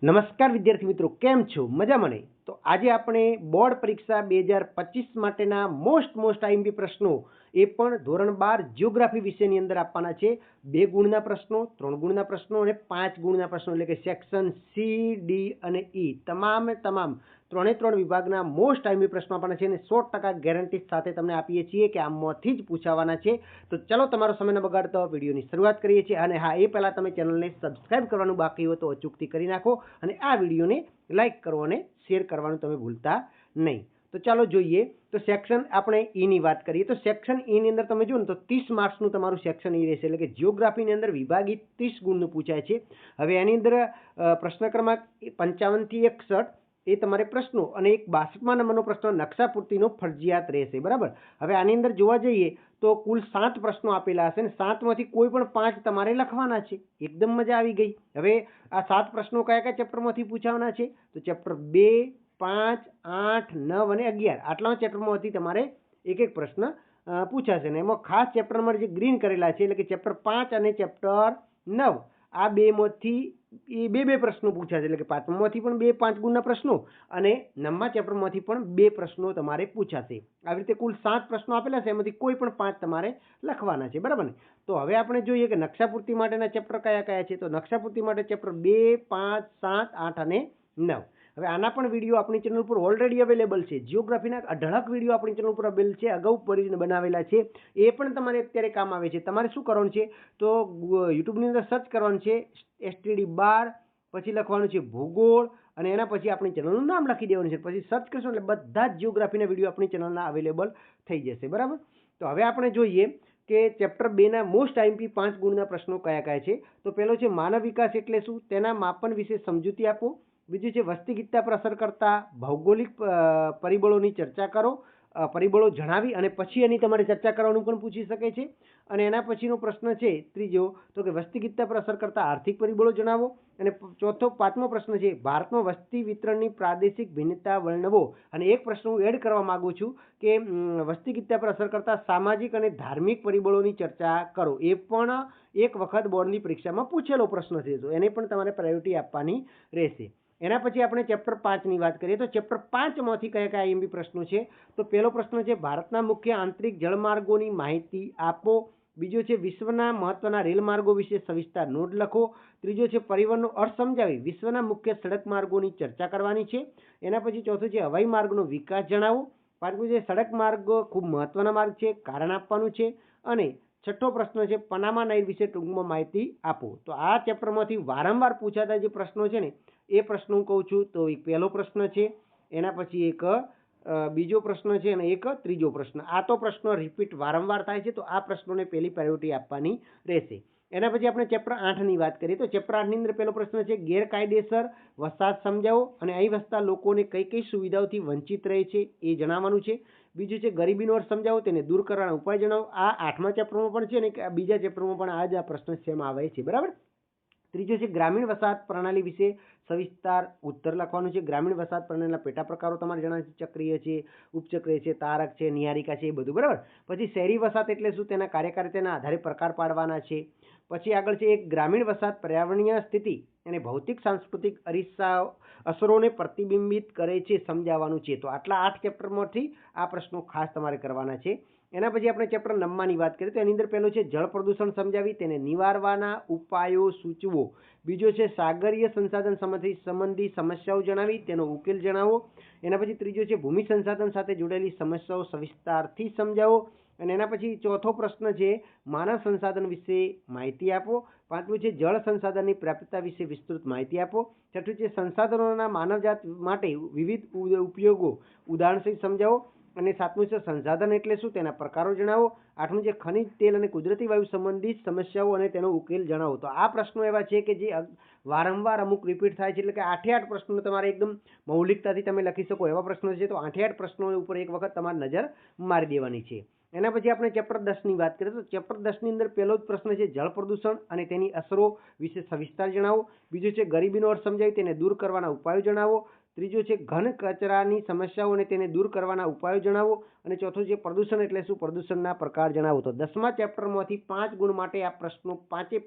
નમસ્કાર વિદ્યાર્થી મિત્રો, કેમ છો? મજામાં ને? તો આજે આપણે બોર્ડ પરીક્ષા 2025 માટેના મોસ્ટ આઈએમપી પ્રશ્નો એ પણ ધોરણ 12 જીઓગ્રાફી વિષયની અંદર આપવાના છે। 2 ગુણના પ્રશ્નો, 3 ગુણના પ્રશ્નો અને 5 ગુણના પ્રશ્નો, એટલે કે સેક્શન સી, ડી અને ઈ તમામ ત્રણે ત્રણ વિભાગના મોસ્ટ આઈએમપી પ્રશ્નો આપવાના છે અને 100% ગેરંટી સાથે તમને આપીએ છીએ કે આમાંથી જ પૂછાવાના છે। તો ચલો તમારો સમય ન બગાડતો વિડીયોની શરૂઆત કરીએ છીએ। અને હા, એ પહેલા તમે ચેનલને સબસ્ક્રાઇબ કરવાનું બાકી હોય તો અચૂકથી કરી નાખો અને આ વિડીયોને લાઇક કરો અને શેર કરવાનું તમે ભૂલતા નહીં। તો ચાલો જોઈએ। તો સેક્શન આપણે ઈ ની વાત કરીએ તો સેક્શન ઈ ની અંદર તમે જુઓ ને તો 30 માર્ક્સનું તમારું સેક્શન ઈ રહેશે, એટલે કે જીઓગ્રાફીની અંદર વિભાગી 30 ગુણનું પૂછાય છે। હવે એની અંદર પ્રશ્ન ક્રમાંક 55 થી 61 એ તમારે પ્રશ્નો અને એક 62મા નંબરનો પ્રશ્ન નકશા પૂર્તિનો ફરજિયાત રહેશે, બરાબર। હવે આની અંદર જોવા જઈએ તો કુલ 7 પ્રશ્નો આપેલા હશે ને 7માંથી કોઈ પણ 5 તમારે લખવાના છે। એકદમ મજા આવી ગઈ। હવે આ 7 પ્રશ્નો કયા ચેપ્ટરમાંથી પૂછાવાના છે? તો ચેપ્ટર 2, 5, 8, 9 અને 11 આટલા ચેપ્ટરમાંથી તમારે એક પ્રશ્ન પૂછાશે ને એમાં ખાસ ચેપ્ટર નંબર જે ગ્રીન કરેલા છે, એટલે કે ચેપ્ટર 5 અને ચેપ્ટર 9 આ બેમાંથી બે પ્રશ્નો પૂછાશે, એટલે કે 5મામાંથી પણ 5 ગુણના પ્રશ્નો અને 9મા ચેપ્ટરમાંથી પણ 2 પ્રશ્નો તમારે પૂછાશે। આવી રીતે કુલ 7 પ્રશ્નો આપેલા છે, એમાંથી કોઈ પણ 5 તમારે લખવાના છે, બરાબર ને? તો હવે આપણે જોઈએ કે નકશાપૂર્તિ માટેના ચેપ્ટર કયા છે। તો નકશાપૂર્તિ માટે ચેપ્ટર 2, 5, 7, 8 અને 9। હવે આના પણ વિડીયો આપણી ચેનલ ઉપર ઓલરેડી અવેલેબલ છે। જીઓગ્રાફીના અઢળક વિડીયો આપણી ચેનલ ઉપર અવેલેબલ છે, અગાઉ બનાવેલા છે, એ પણ તમારે અત્યારે કામ આવે છે। તમારે શું કરવાનું છે? તો યુટ્યુબની અંદર સર્ચ કરવાનું છે STD 12, પછી લખવાનું છે ભૂગોળ અને એના પછી આપણી ચેનલનું નામ લખી દેવાનું છે। પછી સર્ચ કરશો એટલે બધા જ જીઓગ્રાફીના વિડીયો આપણી ચેનલના અવેલેબલ થઈ જશે, બરાબર। તો હવે આપણે જોઈએ કે ચેપ્ટર 2ના મોસ્ટ આઈએમપી 5 ગુણના પ્રશ્નો કયા છે। તો પહેલો છે માનવ વિકાસ એટલે શું, તેના માપન વિશે સમજૂતી આપો। બીજું છે વસ્તી ગીતતા પર અસર કરતા ભૌગોલિક પરિબળોની ચર્ચા કરો, પરિબળો જણાવી અને પછી એની તમારે ચર્ચા કરવાનું પણ પૂછી શકે છે। અને એના પછીનો પ્રશ્ન છે ત્રીજો, તો કે વસ્તી ગીતતા પર અસર કરતા આર્થિક પરિબળો જણાવો। અને પાંચમો પ્રશ્ન છે ભારતમાં વસ્તી વિતરણની પ્રાદેશિક ભિન્નતા વર્ણવો। અને એક પ્રશ્ન હું એડ કરવા માંગુ છું કે વસ્તી ગીતતા પર અસર કરતા સામાજિક અને ધાર્મિક પરિબળોની ચર્ચા કરો। એ પણ એક વખત બોર્ડની પરીક્ષામાં પૂછેલો પ્રશ્ન છે, તો એને પણ તમારે પ્રાયોરિટી આપવાની રહેશે। એના પછી આપણે ચેપ્ટર 5ની વાત કરીએ તો ચેપ્ટર 5માંથી કયા આઈએમપી પ્રશ્નો છે। તો પહેલો પ્રશ્ન છે ભારતના મુખ્ય આંતરિક જળમાર્ગોની માહિતી આપો। બીજો છે વિશ્વના મહત્વના રેલ માર્ગો વિશે સવિસ્તાર નોંધ લખો। ત્રીજો છે પરિવહનનો અર્થ સમજાવી વિશ્વના મુખ્ય સડક માર્ગોની ચર્ચા કરવાની છે। એના પછી ચોથું છે હવાઈ માર્ગનો વિકાસ જણાવો। પાંચમું છે સડક માર્ગ ખૂબ મહત્વના માર્ગ છે, કારણ આપવાનું છે। અને છઠ્ઠો પ્રશ્ન છે પનામા નહેર વિશે ટૂંકમાં માહિતી આપો। તો આ ચેપ્ટરમાંથી વારંવાર પૂછાતા જે પ્રશ્નો છે ને એ પ્રશ્નો હું કહું છું। તો એક પહેલો પ્રશ્ન છે, એના પછી એક બીજો પ્રશ્ન છે અને એક ત્રીજો પ્રશ્ન। આ તો પ્રશ્નો રિપીટ વારંવાર થાય છે, તો આ પ્રશ્નોને પહેલી પ્રાયોરિટી આપવાની રહેશે। એના પછી આપણે ચેપ્ટર 8ની વાત કરીએ તો ચેપ્ટર 8ની અંદર પહેલો પ્રશ્ન છે ગેરકાયદેસર વસાહત સમજાવો અને અહીં વસતા લોકોને કઈ સુવિધાઓથી વંચિત રહે છે એ જણાવવાનું છે। બીજું છે ગરીબીનો અર્થ સમજાવો, તેને દૂર કરવાના ઉપાય જણાવો। આ 8મા ચેપ્ટરમાં પણ છે ને બીજા ચેપ્ટરમાં પણ આ જ આ પ્રશ્ન સેમ આવે છે, બરાબર। ત્રીજો છે ગ્રામીણ વસાહત પ્રણાલી વિશે સવિસ્તાર ઉત્તર લખવાનું છે। ગ્રામીણ વસાહત પ્રણાલીના પેટા પ્રકારો તમારે જણાવે છે, ચક્રીય છે, ઉપચક્રીય છે, તારક છે, નિહારિકા છે, એ બધું, બરાબર। પછી શહેરી વસાહત એટલે શું, તેના કાર્યકારિતાના આધારે પ્રકાર પાડવાના છે। પછી આગળ છે એક ગ્રામીણ વસાહત પર્યાવરણીય સ્થિતિ અને ભૌતિક સાંસ્કૃતિક અસરોને પ્રતિબિંબિત કરે છે સમજાવવાનું છે। તો આટલા 8 ચેપ્ટરમાંથી આ પ્રશ્નો ખાસ તમારે કરવાના છે। એના પછી આપણે ચેપ્ટર 9ની વાત કરીએ તો એની અંદર પહેલો છે જળ પ્રદૂષણ સમજાવી તેને નિવારવાના ઉપાયો સૂચવો। બીજો છે સાગરીય સંસાધન સંબંધી સમસ્યાઓ જણાવી તેનો ઉકેલ જણાવો। એના પછી ત્રીજો છે ભૂમિ સંસાધન સાથે જોડાયેલી સમસ્યાઓ સવિસ્તારથી સમજાવો। અને એના પછી ચોથો પ્રશ્ન છે માનવ સંસાધન વિશે માહિતી આપો। પાંચમું છે જળ સંસાધનની પ્રાપ્યતા વિશે વિસ્તૃત માહિતી આપો। છઠ્ઠું છે સંસાધનોના માનવજાત માટે વિવિધ ઉપયોગો ઉદાહરણ સહિત સમજાવો। અને સાતમું છે સંસાધન એટલે શું, તેના પ્રકારો જણાવો। આઠમું છે ખનિજ તેલ અને કુદરતી વાયુ સંબંધિત સમસ્યાઓ અને તેનો ઉકેલ જણાવો। તો આ પ્રશ્નો એવા છે કે જે વારંવાર અમુક રિપીટ થાય છે, એટલે કે 8 પ્રશ્નો તમારે એકદમ મૌલિકતાથી તમે લખી શકો એવા પ્રશ્નો છે। તો 8 પ્રશ્નો ઉપર એક વખત તમારે નજર મારી દેવાની છે। એના પછી આપણે ચેપ્ટર 10ની વાત કરીએ તો ચેપ્ટર 10ની અંદર પહેલો જ પ્રશ્ન છે જળ પ્રદૂષણ અને તેની અસરો વિશે સવિસ્તાર જણાવો। બીજો છે ગરીબીનો અર્થ સમજાવી તેને દૂર કરવાના ઉપાયો જણાવો। ત્રીજો છે ઘન કચરાની સમસ્યાઓ અને તેને દૂર કરવાના ઉપાયો જણાવો। અને ચોથું છે પ્રદૂષણ એટલે શું, પ્રદૂષણના પ્રકાર જણાવો। તો 10મા ચેપ્ટરમાંથી 5 ગુણ માટે આ પ્રશ્નો 5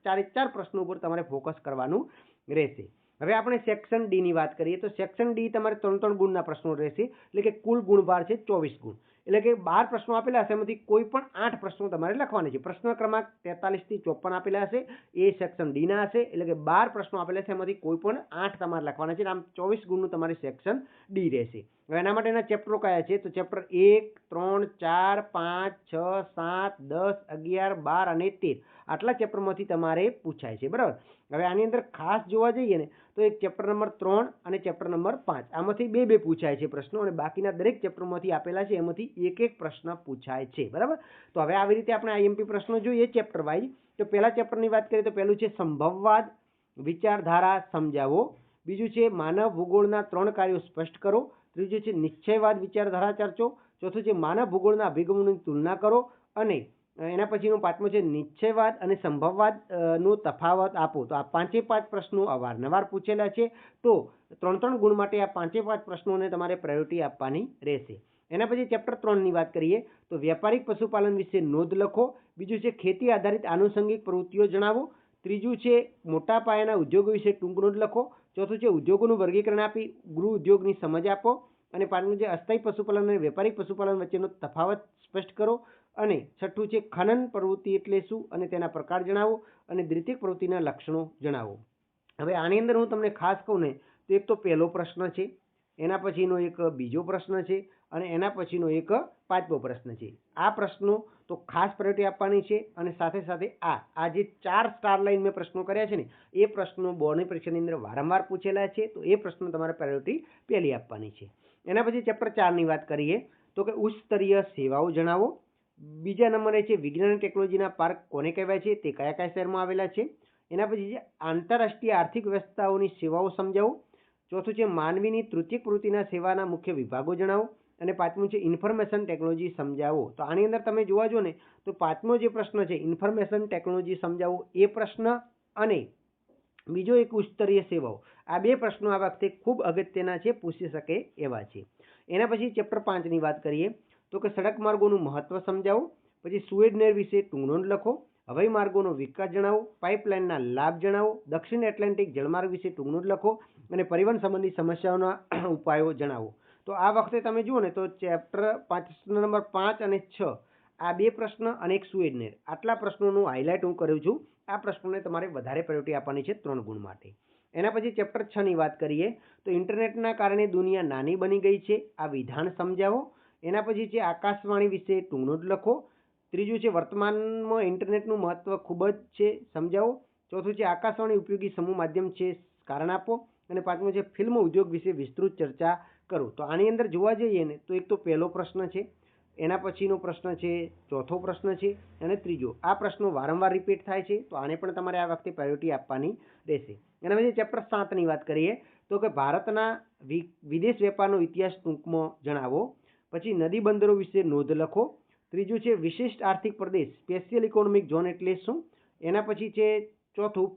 4 પ્રશ્નો ઉપર તમારે ફોકસ કરવાનું રહેશે। હવે આપણે સેક્શન ડી ની વાત કરીએ તો સેક્શન ડી તમારે 3 ગુણના પ્રશ્નો રહેશે, એટલે કે કુલ ગુણભાર છે 24 ગુણ, એટલે કે 12 પ્રશ્નો આપેલા હશે, એમાંથી કોઈ પણ 8 પ્રશ્નો તમારે લખવાના છે. પ્રશ્ન ક્રમાંક 43 થી 54 આપેલા હશે, એ સેક્શન ડી ના હશે, એટલે કે 12 પ્રશ્નો આપેલા છે, એમાંથી કોઈ પણ 8 તમારે લખવાના છે. આમ 24 ગુણનું તમારે સેક્શન ડી રહેશે. હવે એના માટેના ચેપ્ટરો કયા છે તો ચેપ્ટર 1, 3, 4, 5, 6, 7, 10, 11, 12 અને 13 આટલા ચેપ્ટરમાંથી તમારે પૂછાય છે. બરાબર. હવે આની અંદર ખાસ જોવા જઈએ ને તો એક ચેપ્ટર નંબર 3 અને ચેપ્ટર નંબર 5 આમાંથી બે પૂછાય છે પ્રશ્નો, અને બાકીના દરેક ચેપ્ટરમાંથી આપેલા છે એમાંથી એક પ્રશ્ન પૂછાય છે. બરાબર. તો હવે આવી રીતે આપણે આઈએમપી પ્રશ્નો જોઈએ ચેપ્ટર વાઇઝ. તો પહેલા ચેપ્ટરની વાત કરીએ તો પહેલું છે સંભવવાદ, વિચારધારા સમજાવો. બીજું છે માનવ ભૂગોળના 3 કાર્યો સ્પષ્ટ કરો. ત્રીજું છે નિશ્ચયવાદ વિચારધારા ચર્ચો. ચોથું છે માનવ ભૂગોળના અભિગમોની તુલના કરો, અને એના પછીનો 5મો છે નિશ્ચયવાદ અને સંભવવાદ નો તફાવત આપો. તો આ 5 પ્રશ્નો અવારનવાર પૂછેલા છે, તો 3 ગુણ માટે આ 5 પ્રશ્નોને તમારે પ્રાયોરિટી આપવાની રહેશે. એના પછી ચેપ્ટર 3 ની વાત કરીએ તો વ્યાપારિક પશુપાલન વિશે નોંધ લખો. બીજું છે ખેતી આધારિત આનુષંગિક પ્રવૃત્તિઓ જણાવો. ત્રીજું છે મોટા પાયાના ઉદ્યોગો વિશે ટૂંક નોંધ લખો. ચોથું છે ઉદ્યોગોનું વર્ગીકરણ આપી ગૃહ ઉદ્યોગની સમજ આપો. અને 5મું છે અસ્થાયી પશુપાલન અને વ્યાપારિક પશુપાલન વચ્ચેનો તફાવત સ્પષ્ટ કરો. અને 6થું છે ખનન પ્રવૃત્તિ એટલે શું અને તેના પ્રકાર જણાવો, અને દ્વિતીયક પ્રવૃત્તિના લક્ષણો જણાવો. હવે આની અંદર હું તમને ખાસ કહું ને તો એક તો પહેલો પ્રશ્ન છે, એના પછીનો એક બીજો પ્રશ્ન છે, અને એના પછીનો એક 5મો પ્રશ્ન છે. આ પ્રશ્નો તો ખાસ પ્રાયોરિટી આપવાની છે, અને સાથે સાથે આ જે 4 સ્ટાર લાઈન મેં પ્રશ્નો કર્યા છે ને એ પ્રશ્નો બોર્ડની પરીક્ષાની અંદર વારંવાર પૂછેલા છે, તો એ પ્રશ્નો તમારે પ્રાયોરિટી પહેલી આપવાની છે. એના પછી ચેપ્ટર 4 ની વાત કરીએ તો કે ઉચ્ચ સ્તરીય સેવાઓ જણાવો. બીજા નંબરે છે વિજ્ઞાન અને ટેકનોલોજીના પાર્ક કોને કહેવાય છે, તે કયા કયા શહેરમાં આવેલા છે. એના પછી છે આંતરરાષ્ટ્રીય આર્થિક વ્યવસ્થાઓની સેવાઓ સમજાવો. ચોથું છે માનવીની તૃતીયક પ્રવૃત્તિના સેવાના મુખ્ય વિભાગો જણાવો. અને 5મું છે ઇન્ફોર્મેશન ટેકનોલોજી સમજાવો. તો આની અંદર તમે જોવા જો ને તો 5મો જે પ્રશ્ન છે ઇન્ફોર્મેશન ટેકનોલોજી સમજાવો એ પ્રશ્ન, અને બીજો એક ઉચ્ચ સ્તરીય સેવાઓ, આ 2 પ્રશ્નો આ વખતે ખૂબ અગત્યના છે, પૂછી શકે એવા છે. એના પછી ચેપ્ટર 5 ની વાત કરીએ તો કે સડક માર્ગોનું મહત્વ સમજાવો. પછી સુએઝ નહેર વિશે ટૂંક નોંધ લખો. હવાઈ માર્ગોનો વિકાસ જણાવો. પાઇપલાઇનના લાભ જણાવો. દક્ષિણ એટલાન્ટિક જળમાર્ગ વિશે ટૂંક નોંધ લખો, અને પરિવહન સંબંધી સમસ્યાઓના ઉપાયો જણાવો. તો આ વખતે તમે જુઓ ને તો ચેપ્ટર 5 નંબર 5 અને 6 આ 2 પ્રશ્ન અને એક સુએઝ નહેર આટલા પ્રશ્નોનું હાઇલાઇટ હું કરું છું. આ પ્રશ્નોને તમારે વધારે પ્રાયોરિટી આપવાની છે 3 ગુણ માટે. એના પછી ચેપ્ટર 6 ની વાત કરીએ તો ઇન્ટરનેટના કારણે દુનિયા નાની બની ગઈ છે, આ વિધાન સમજાવો. એના પછી છે આકાશવાણી વિશે ટૂંક નોંધ લખો. ત્રીજું છે વર્તમાનમાં ઇન્ટરનેટનું મહત્વ ખૂબ જ છે, સમજાવો. ચોથું છે આકાશવાણી ઉપયોગી સમૂહ માધ્યમ છે, કારણ આપો. અને 5મું છે ફિલ્મ ઉદ્યોગ વિશે વિસ્તૃત ચર્ચા કરો. તો આની અંદર જોવા જઈએ ને તો એક તો પહેલો પ્રશ્ન છે, એના પછીનો પ્રશ્ન છે, ચોથો પ્રશ્ન છે, અને ત્રીજો. આ પ્રશ્નો વારંવાર રિપીટ થાય છે, તો આને પણ તમારે આ વખતે પ્રાયોરિટી આપવાની રહેશે. એના પછી ચેપ્ટર 7 ની વાત કરીએ તો કે ભારતના વિદેશ વેપારનો ઇતિહાસ ટૂંકમાં જણાવો. પછી નદી બંદરો વિશે નોંધ લખો. ત્રીજું છે વિશિષ્ટ આર્થિક પ્રદેશ સ્પેશિયલ ઇકોનોમિક ઝોન એટલે શું. એના પછી છે ચોથું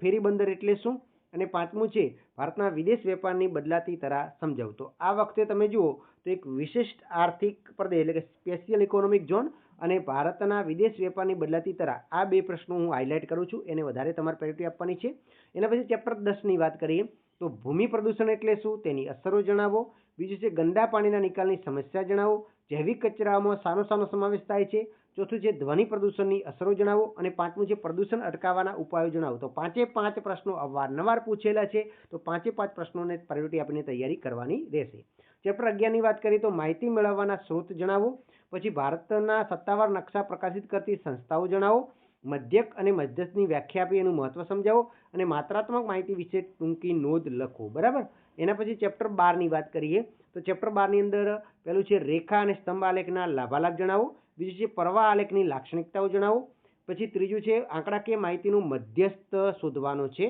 ફેરી બંદર એટલે શું. અને 5મું છે ભારતના વિદેશ વેપારની બદલાતી તરા સમજાવો. તો આ વખતે તમે જુઓ તો એક વિશિષ્ટ આર્થિક પ્રદેશ એટલે કે સ્પેશિયલ ઇકોનોમિક ઝોન અને ભારતના વિદેશ વેપારની બદલાતી તરા આ 2 પ્રશ્નો હું હાઇલાઇટ કરું છું, એને વધારે તમારે પ્રાયોરિટી આપવાની છે. એના પછી ચેપ્ટર 10 ની વાત કરીએ તો ભૂમિ પ્રદૂષણ એટલે શું, તેની અસરો જણાવો. બીજું છે ગંદા પાણીના નિકાલની સમસ્યા જણાવો. જૈવિક કચરામાં શાનો સમાવેશ થાય છે. ચોથું છે ધ્વનિ પ્રદૂષણની અસરો જણાવો. અને 5મું છે પ્રદૂષણ અટકાવવાના ઉપાયો જણાવો. તો 5 પ્રશ્નો અવારનવાર પૂછેલા છે, તો 5 પ્રશ્નોને પ્રાયોરિટી આપીને તૈયારી કરવાની રહેશે. ચેપ્ટર 11 ની વાત કરીએ તો માહિતી મેળવવાના સ્ત્રોત જણાવો. પછી ભારતના સત્તાવાર નકશા પ્રકાશિત કરતી સંસ્થાઓ જણાવો. મધ્યક અને મધ્યસ્થની વ્યાખ્યા આપી એનું મહત્વ સમજાવો. અને માત્રાત્મક માહિતી વિશે ટૂંકી નોંધ લખો. બરાબર. એના પછી ચેપ્ટર 12 ની વાત કરીએ તો ચેપ્ટર 12 ની અંદર પહેલું છે રેખા અને સ્તંભ આલેખના લાભાલાભ જણાવો. બીજું છે પ્રવાહ આલેખની લાક્ષણિકતાઓ જણાવો. પછી ત્રીજું છે આંકડાકીય માહિતીનું મધ્યસ્થ શોધવાનો છે,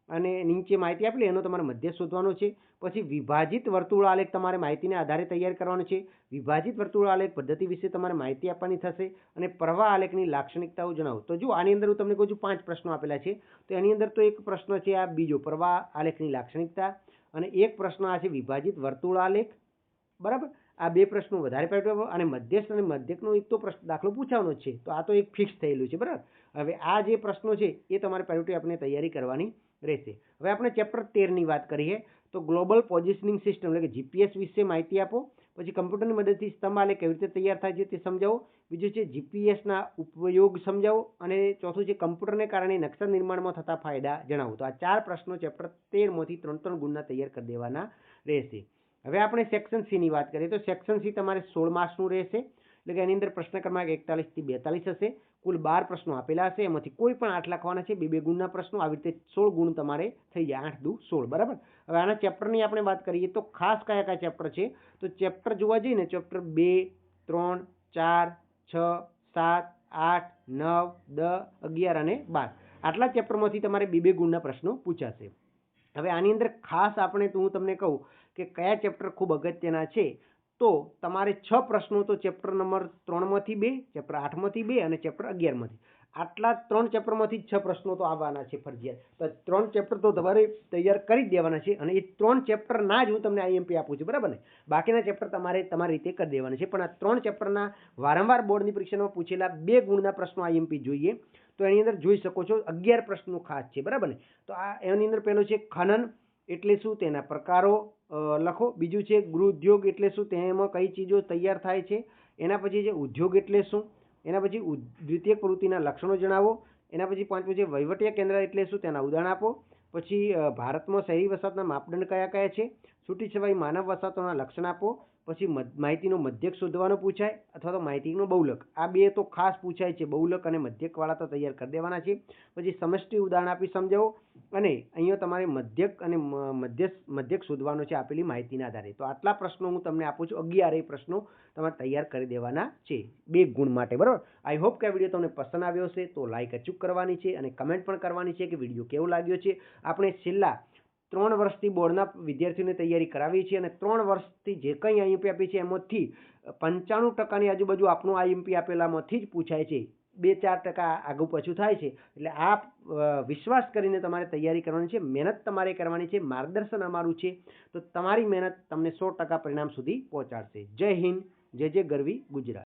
અને નીચે માહિતી આપેલી એનો તમારે મધ્યસ્થ શોધવાનો છે. પછી વિભાજિત વર્તુળ આલેખ તમારે માહિતીને આધારે તૈયાર કરવાનો છે. વિભાજિત વર્તુળ આલેખ પદ્ધતિ વિશે તમારે માહિતી આપવાની થશે. અને પ્રવાહ આલેખની લાક્ષણિકતાઓ જણાવો. તો જો આની અંદર હું તમને કહું છું 5 પ્રશ્નો આપેલા છે, તો એની અંદર તો એક પ્રશ્ન છે આ બીજો પ્રવાહ આલેખની લાક્ષણિકતા, અને એક પ્રશ્ન આ છે વિભાજિત વર્તુળ આલેખ. બરાબર. આ 2 પ્રશ્નો વધારે પ્રાયોરિટી, અને મધ્યસ્થ અને મધ્યકનો એક તો પ્રશ્ન દાખલો પૂછવાનો છે, તો આ તો એક ફિક્સ થયેલું છે. બરાબર. હવે આ જે પ્રશ્નો છે એ તમારે પ્રાયોરિટી આપીને તૈયારી કરવાની રહેશે. હવે આપણે ચેપ્ટર 13ની વાત કરીએ તો ગ્લોબલ પોઝિશનિંગ સિસ્ટમ એટલે કે જીપીએસ વિશે માહિતી આપો. પછી કમ્પ્યુટરની મદદથી સ્તંભ આલેખ કેવી રીતે તૈયાર થાય છે તે સમજાવો. બીજું છે જીપીએસના ઉપયોગ સમજાવો. અને ચોથું છે કમ્પ્યુટરને કારણે નકશા નિર્માણમાં થતા ફાયદા જણાવો. તો આ 4 પ્રશ્નો ચેપ્ટર 13માંથી 3 ગુણના તૈયાર કરી દેવાના રહેશે. હવે આપણે સેક્શન સી ની વાત કરીએ તો સેક્શન સી તમારે 16 માર્ક્સનું રહેશે. એટલે કે એની અંદર પ્રશ્ન ક્રમાંક 41 થી 42 હશે. કુલ 12 પ્રશ્નો આપેલા હશે. એમાંથી કોઈ પણ 8 લખવાના છે. 2 ગુણના પ્રશ્નો. આવી રીતે 16 ગુણ તમારે થઈ જાય. 8 દુ 16. બરાબર. હવે આના ચેપ્ટરની આપણે વાત કરીએ તો ખાસ કયા કયા ચેપ્ટર છે તો ચેપ્ટર જોવા જઈએ ને ચેપ્ટર 2, 3, 4, 6, 7, 8, 9, 10, 11 અને 12 આટલા ચેપ્ટરમાંથી તમારે 2 ગુણના પ્રશ્નો પૂછાશે. હવે આની અંદર ખાસ આપણે તો હું તમને કહું કે કયા ચેપ્ટર ખૂબ અગત્યના છે તો તમારે 6 પ્રશ્નો તો ચેપ્ટર નંબર 3માંથી 2, ચેપ્ટર 8માંથી 2 અને ચેપ્ટર 11માંથી આટલા 3 ચેપ્ટરમાંથી 6 પ્રશ્નો તો આવવાના છે ફરજિયાત. તો 3 ચેપ્ટર તો તમારે તૈયાર કરી દેવાના છે અને એ 3 ચેપ્ટરના જ હું તમને આઈએમપી આપું છું. બરાબર ને. બાકીના ચેપ્ટર તમારે તમારી રીતે કરી દેવાના છે. પણ આ 3 ચેપ્ટરના વારંવાર બોર્ડની પરીક્ષામાં પૂછેલા 2 ગુણના પ્રશ્નો આઈએમપી જોઈએ તો એની અંદર જોઈ શકો છો 11 પ્રશ્નો ખાસ છે. બરાબર ને. તો આ એની અંદર પહેલો છે ખનન એટલે શું, તેના પ્રકારો લખો. બીજું છે ગૃહ ઉદ્યોગ એટલે શું, તેમાં કઈ ચીજો તૈયાર થાય છે. એના પછી છે ઉદ્યોગ એટલે શું. એના પછી દ્વિતીયક પ્રવૃત્તિના લક્ષણો જણાવો. એના પછી 5મું છે વહીવટીય કેન્દ્ર એટલે શું, તેના ઉદાહરણ આપો. પછી ભારતમાં શહેરી વસાહતના માપદંડ કયા કયા છે. છૂટી છવાઈ માનવ વસાહતોના લક્ષણ આપો. પછી માહિતીનો મધ્યક શોધવાનો પૂછાય અથવા તો માહિતીનો બહુલક. આ 2 તો ખાસ પૂછાય છે. બહુલક અને મધ્યકવાળા તો તૈયાર કરી દેવાના છે. પછી સમષ્ટિ ઉદાહરણ આપી સમજાવો. અને અહીંયા તમારે મધ્યક અને મધ્યક શોધવાનો છે આપેલી માહિતીના આધારે. તો આટલા પ્રશ્નો હું તમને આપું છું. 11 પ્રશ્નો તમારે તૈયાર કરી દેવાના છે 2 ગુણ માટે. બરાબર. આઈ હોપ કે આ વિડીયો તમને પસંદ આવ્યો હશે. તો લાઈક અચૂક કરવાની છે અને કમેન્ટ પણ કરવાની છે કે વિડીયો કેવો લાગ્યો છે. આપણે છેલ્લા 3 વર્ષથી બોર્ડના વિદ્યાર્થીઓને તૈયારી કરાવી છે અને 3 વર્ષથી જે કંઈ આઈએમપી આપી છે એમાંથી 95% આજુબાજુ આપણું આઈએમપી આપેલામાંથી જ પૂછાય છે. 2-4% આગળ પાછું થાય છે. એટલે આ વિશ્વાસ કરીને તમારે તૈયારી કરવાની છે. મહેનત તમારે કરવાની છે. માર્ગદર્શન અમારું છે. તો તમારી મહેનત તમને 100% પરિણામ સુધી પહોંચાડશે. જય હિન્દ. જય જય ગરવી ગુજરાત.